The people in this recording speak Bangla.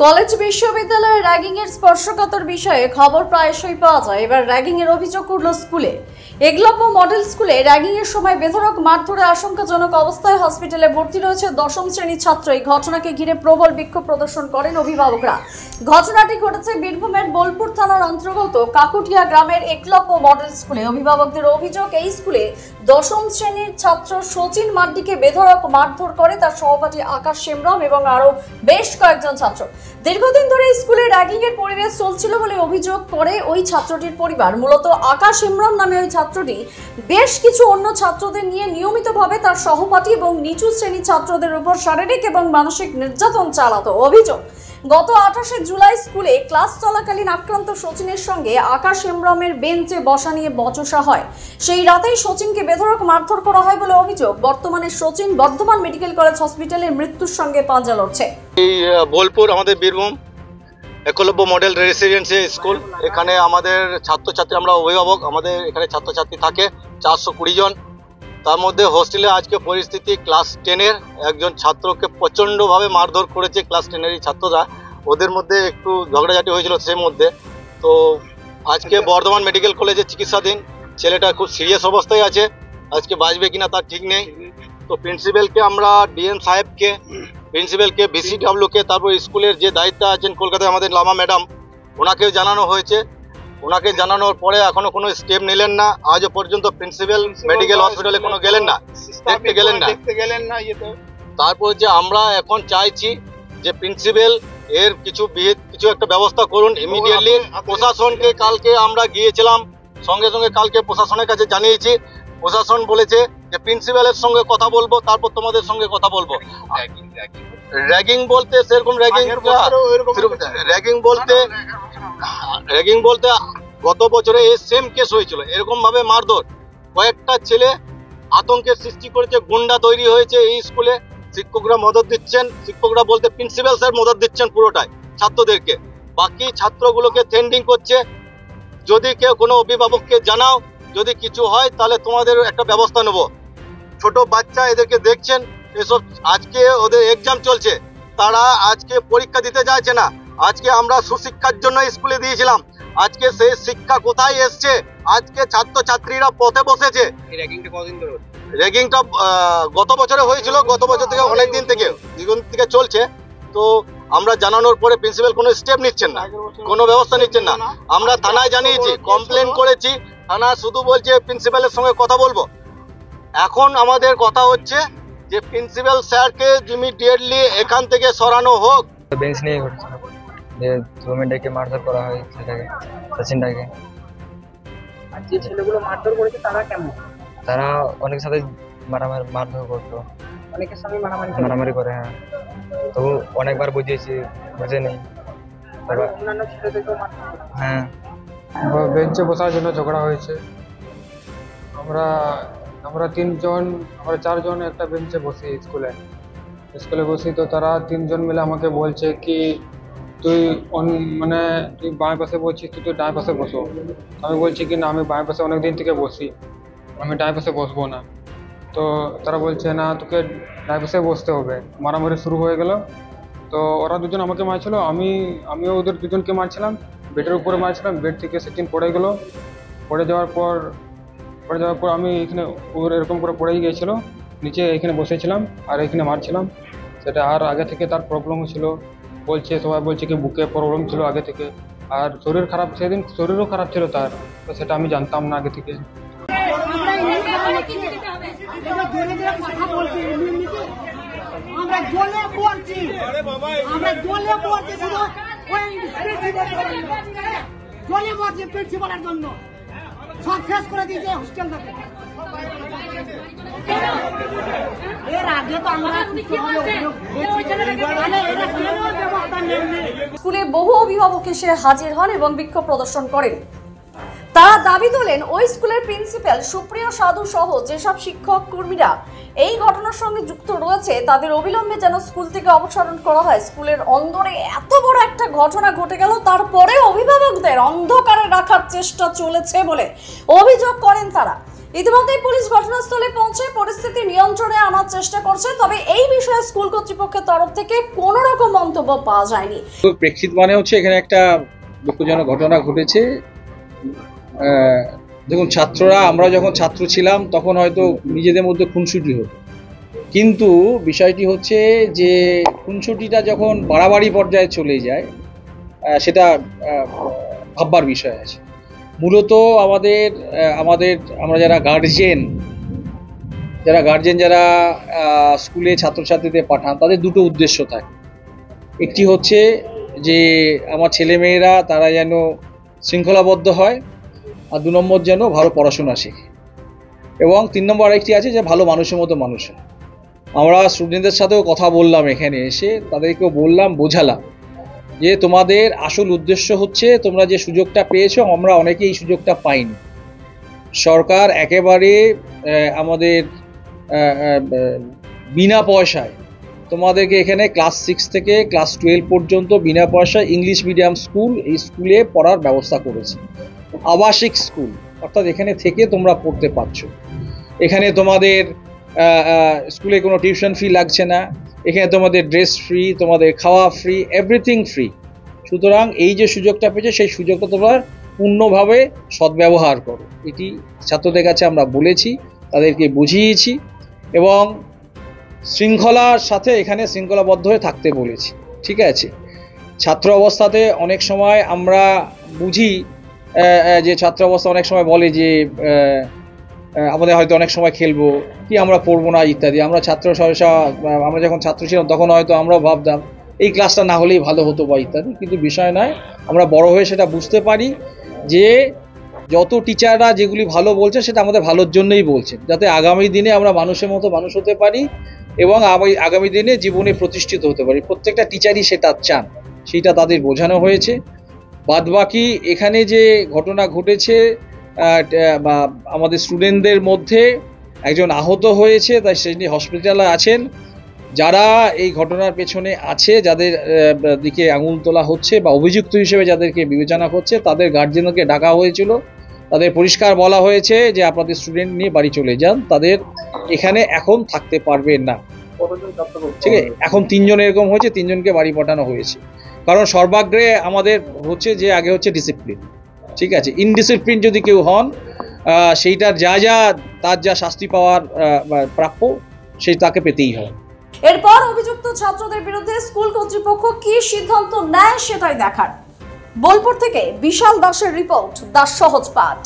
কলেজ বিশ্ববিদ্যালয়ে র্যাগিং এর স্পর্শকাতর বিষয়ে খবর প্রায়শই পাওয়া যায়। এবার র্যাগিং এর অভিযোগ উঠল স্কুলে। একলব্য মডেল স্কুলে র্যাগিং এর সময় বেধড়ক মারধরের আশঙ্কাজনক অবস্থায় হসপিটালে ভর্তি রয়েছে দশম শ্রেণীর ছাত্র। এই ঘটনাকে ঘিরে প্রবল বিক্ষোভ প্রদর্শন করেন অভিভাবকরা। ঘটনাটি ঘটেছে বীরভূমের বোলপুর থানার অন্তর্গত কাকুটিয়া গ্রামের একলব্য মডেল স্কুলে। অভিভাবকদের অভিযোগ, এই স্কুলে দশম শ্রেণীর ছাত্র সচিন মাড্ডিকে বেধড়ক মারধর করে তার সহপাঠী আকাশ সেমরাম এবং আরো বেশ কয়েকজন ছাত্র। দীর্ঘদিন ধরে স্কুলে র্যাগিং এর পরিবেশ চলছিল বলে অভিযোগ করে ওই ছাত্রটির পরিবার। মূলত আকাশ সেমরাম নামে ওই ছাত্রটি বেশ কিছু অন্য ছাত্রদের নিয়ে নিয়মিতভাবে তার সহপাঠী এবং নিচু শ্রেণীর ছাত্রদের উপর শারীরিক এবং মানসিক নির্যাতন চালাতো। অভিযোগ, গত 28 জুলাই স্কুলে ক্লাস চলাকালীন আক্রান্ত সচিনের সঙ্গে আকাশ সেমরামের বেঞ্চে বসা নিয়ে বচসা হয়। সেই রাতেই সচিনকে বেধড়ক মারধর করা হয় বলে অভিযোগ। বর্তমানে সচিন বর্ধমান মেডিকেল কলেজ হসপিটালে মৃত্যুর সঙ্গে পাঞ্জা লড়ছে। এই বোলপুর আমাদের Birbhum Eklavya model residency school, এখানে আমাদের ছাত্রছাত্রী, আমরা অভিভাবক, আমাদের এখানে ছাত্রছাত্রী থাকে 420 জন। তার মধ্যে হোস্টেলে আজকে পরিস্থিতি, ক্লাস 10-এর একজন ছাত্রকে প্রচণ্ডভাবে মারধর করেছে ক্লাস 10-এরই ছাত্ররা। ওদের মধ্যে একটু ঝগড়াঝাটি হয়েছিল সেই মধ্যে। তো আজকে বর্ধমান মেডিকেল কলেজে চিকিৎসাধীন, ছেলেটা খুব সিরিয়াস অবস্থায় আছে, আজকে বাঁচবে কিনা তার ঠিক নেই। তো প্রিন্সিপালকে আমরা ডিএম সাহেবকে, প্রিন্সিপালকে, বিসিডব্লিউকে, তারপর স্কুলের যে দায়িত্বে আছেন কলকাতায় আমাদের লামা ম্যাডাম, ওনাকেও জানানো হয়েছে। ওনাকে জানানোর পরে এখনো কোনো স্টেপ নিলেন না। আজও পর্যন্ত প্রিন্সিপাল মেডিকেল হসপিটালে কোনো গেলেন না, দেখতে গেলেন না। তারপর যে আমরা এখন চাইছি যে প্রিন্সিপাল এর কিছু একটা ব্যবস্থা করুন ইমিডিয়েটলি। প্রশাসনকে কালকে আমরা গিয়েছিলাম, সঙ্গে সঙ্গে কালকে প্রশাসনের কাছে জানিয়েছি। প্রশাসন বলেছে যে প্রিন্সিপালের সঙ্গে কথা বলবো, তারপর তোমাদের সঙ্গে কথা বলবো। র্যাগিং বলতে সেরকম র্যাগিং বলতে গত বছরে এই সেম কেস হয়েছিল, এরকম ভাবে মারধর। কয়েকটা ছেলে আতঙ্কের সৃষ্টি করেছে, গুন্ডা তৈরি হয়েছে এই স্কুলে। শিক্ষকরা মদত দিচ্ছেন, শিক্ষকরা বলতে প্রিন্সিপাল স্যার মদত দিচ্ছেন পুরোটাই ছাত্রদেরকে, বাকি ছাত্রগুলোকে ট্রেন্ডিং করছে। যদি কেউ কোনো অভিভাবককে জানাও, যদি কিছু হয় তাহলে তোমাদের একটা ব্যবস্থা নেব। ছোট বাচ্চা, এদেরকে দেখছেন, এসব আজকে ওদের এক্সাম চলছে, তারা আজকে পরীক্ষা দিতে চাইছে না। আজকে আমরা সুশিক্ষার জন্য স্কুলে দিয়েছিলাম, আজকে সেই শিক্ষা কোথায় এসছে? আজকে ছাত্রছাত্রীরা পথে বসেছে। র্যাগিংটা গত বছরে হয়েছিল, গত বছর থেকে অনেক দিন থেকে চলছে। তো আমরা জানানোর পরে প্রিন্সিপাল কোনো স্টেপ নিচ্ছেন না, কোনো ব্যবস্থা নিচ্ছেন না। আমরা থানায় জানিয়েছি, কমপ্লেন করেছি, থানা শুধু বলছে প্রিন্সিপালের সঙ্গে কথা বলবো। এখন আমাদের কথা হচ্ছে যে প্রিন্সিপাল স্যারকে ইমিডিয়েটলি এখান থেকে সরানো হোক। বেঞ্চ নিয়ে ঘটেছিল যে রুমমেটকে মারধর করা হয়, সেটাকে সচিনটাকে। আর যে ছেলেগুলো মারধর করেছে তারা কেমন? তারা অনেকের সাথে মারধর করতো, অনেকের সঙ্গে মারামারি করে। হ্যাঁ, তো অনেকবার বুঝিয়েছি, বুঝে নেই। অন্যান্য ছেলেদেরকেও মারধর করে। হ্যাঁ, বেঞ্চে বসার জন্য ঝগড়া হয়েছে। আমরা 4জন একটা বেঞ্চে বসি স্কুলে বসি। তো তারা 3 জন মিলে আমাকে বলছে কি তুই বাঁয়ে পাশে বলছিস, তুই ডান পাশে বসো। আমি বলছি কি না, আমি বাঁয়ে পাশে অনেকদিন থেকে বসি, আমি ডান পাশে বসবো না। তো তারা বলছে না, তোকে ডান পাশে বসতে হবে। মারামারি শুরু হয়ে গেল। তো ওরা 2জন আমাকে মারছিল, আমিও ওদের 2জনকে মারছিলাম। বেডের উপরে মারছিলাম, বেড থেকে সেদিন পড়ে গেল। পড়ে যাওয়ার পর আমি এখানে এরকম করে পড়েই গিয়েছিল, নিচে এখানে বসেছিলাম আর এখানে মারছিলাম। সেটা আর আগে থেকে তার প্রবলেম ছিল, সবাই বলছে কি বুকে প্রবলেম ছিল আগে থেকে। আর সেদিন শরীরও খারাপ ছিল তার, তো সেটা আমি জানতাম না আগে থেকে। সব শেষ করে দিয়েছে হোস্টেলটাকে। এর আগে তো আমরা স্কুলে বহু অভিভাবক এসে হাজির হন এবং বিক্ষোভ প্রদর্শন করেন। তারা দাবি তোলেন, ওই স্কুলের প্রিন্সিপাল সুপ্রিয় সাধু সহ যেসব শিক্ষক কর্মীরা এই ঘটনার সঙ্গে যুক্ত রয়েছে তাদের অবিলম্বে যেন স্কুল থেকে অপসারণ করা হয়। স্কুলের অন্দরে এত বড় একটা ঘটনা ঘটে গেল, তারপরে অভিভাবকদের অন্ধকারে রাখার চেষ্টা চলেছে বলে অভিযোগ করেন তারা। ইতিমধ্যে পুলিশ ঘটনাস্থলে পৌঁছে পরিস্থিতি নিয়ন্ত্রণে আনার চেষ্টা করছে, তবে এই বিষয়ে স্কুল কর্তৃপক্ষের তরফ থেকে কোনো রকম মন্তব্য পাওয়া যায়নি। প্রেক্ষিত মানে হচ্ছে এখানে একটা দুঃখজনক ঘটনা ঘটেছে। দেখুন, ছাত্ররা, আমরা যখন ছাত্র ছিলাম তখন হয়তো নিজেদের মধ্যে খুনসুটি হতো, কিন্তু বিষয়টি হচ্ছে যে খুনসুটিটা যখন বাড়াবাড়ি পর্যায়ে চলে যায় সেটা ভাববার বিষয় আছে। মূলত আমরা যারা গার্জেন যারা স্কুলে ছাত্রছাত্রীদের পাঠান, তাদের দুটো উদ্দেশ্য থাকে। একটি হচ্ছে যে আমার ছেলেমেয়েরা তারা যেন শৃঙ্খলাবদ্ধ হয়, আর 2 নম্বর যেন ভালো পড়াশোনা শেখে, এবং 3 নম্বর আরেকটি আছে যে ভালো মানুষের মতো মানুষ হয়। আমরা স্টুডেন্টদের সাথেও কথা বললাম, এখানে এসে তাদেরকেও বললাম, বোঝালাম যে তোমাদের আসল উদ্দেশ্য হচ্ছে তোমরা যে সুযোগটা পেয়েছো, আমরা অনেকে এই সুযোগটা পাইনি। সরকার একেবারে আমাদের বিনা পয়সায় তোমাদেরকে এখানে ক্লাস 6 থেকে ক্লাস 12 পর্যন্ত বিনা পয়সায় ইংলিশ মিডিয়াম স্কুল, এই স্কুলে পড়ার ব্যবস্থা করেছে। আবাসিক স্কুল, অর্থাৎ এখানে থেকে তোমরা পড়তে পারছো। এখানে তোমাদের স্কুলে কোনো টিউশন ফি লাগছে না, এখানে তোমাদের ড্রেস ফ্রি, তোমাদের খাওয়া ফ্রি, এভরিথিং ফ্রি। সুতরাং এই যে সুযোগটা পেয়েছে, সেই সুযোগটা তোমরা পূর্ণভাবে সদ্ব্যবহার করো, এটি ছাত্রদের কাছে আমরা বলেছি, তাদেরকে বুঝিয়েছি, এবং শৃঙ্খলার সাথে এখানে শৃঙ্খলাবদ্ধ হয়ে থাকতে বলেছি। ঠিক আছে, ছাত্র অবস্থাতে অনেক সময় আমরা বুঝি যে ছাত্র অবস্থা অনেক সময় বলে যে আমাদের হয়তো অনেক সময় খেলবো কি, আমরা পড়বো না ইত্যাদি। আমরা আমরা যখন ছাত্র ছিলাম তখন হয়তো আমরাও ভাবতাম এই ক্লাসটা না হলেই ভালো হতো বা ইত্যাদি, কিন্তু বিষয় নয়। আমরা বড় হয়ে সেটা বুঝতে পারি যে যত টিচাররা যেগুলি ভালো বলছে সেটা আমাদের ভালোর জন্যই বলছে, যাতে আগামী দিনে আমরা মানুষের মতো মানুষ হতে পারি এবং আগামী দিনে জীবনে প্রতিষ্ঠিত হতে পারি। প্রত্যেকটা টিচারই সেটা চান, সেইটা তাদের বোঝানো হয়েছে। বাদবাকি এখানে যে ঘটনা ঘটেছে, বা আমাদের স্টুডেন্টদের মধ্যে একজন আহত হয়েছে, তাই তিনি হসপিটালে আছেন। যারা এই ঘটনার পেছনে আছে, যাদের দিকে আঙুল তোলা হচ্ছে বা অভিযুক্ত হিসেবে যাদেরকে বিবেচনা করছে, তাদের গার্জেনকে ডাকা হয়েছিল। তাদের পরিষ্কার বলা হয়েছে যে আপনাদের স্টুডেন্ট নিয়ে বাড়ি চলে যান, তাদের এখানে এখন থাকতে পারবেন না। ঠিক আছে, এখন 3 জন এরকম হয়েছে, 3 জনকে বাড়ি পাঠানো হয়েছে। কারণ সর্বাগ্রে আমাদের হচ্ছে যে আগে হচ্ছে ডিসিপ্লিন। ঠিক আছে, ইনডিসিপ্লিন যদি কেউ হন, সেইটার তার যা শাস্তি পাওয়ার প্রাপ্য, সেই তাকে পেতেই হয়। এরপর অভিযুক্ত ছাত্রদের বিরুদ্ধে স্কুল কর্তৃপক্ষ কি সিদ্ধান্ত নেয় সেটাই দেখার। বোলপুর থেকে বিশাল দাসের রিপোর্ট, দাস সহজ পাঠ।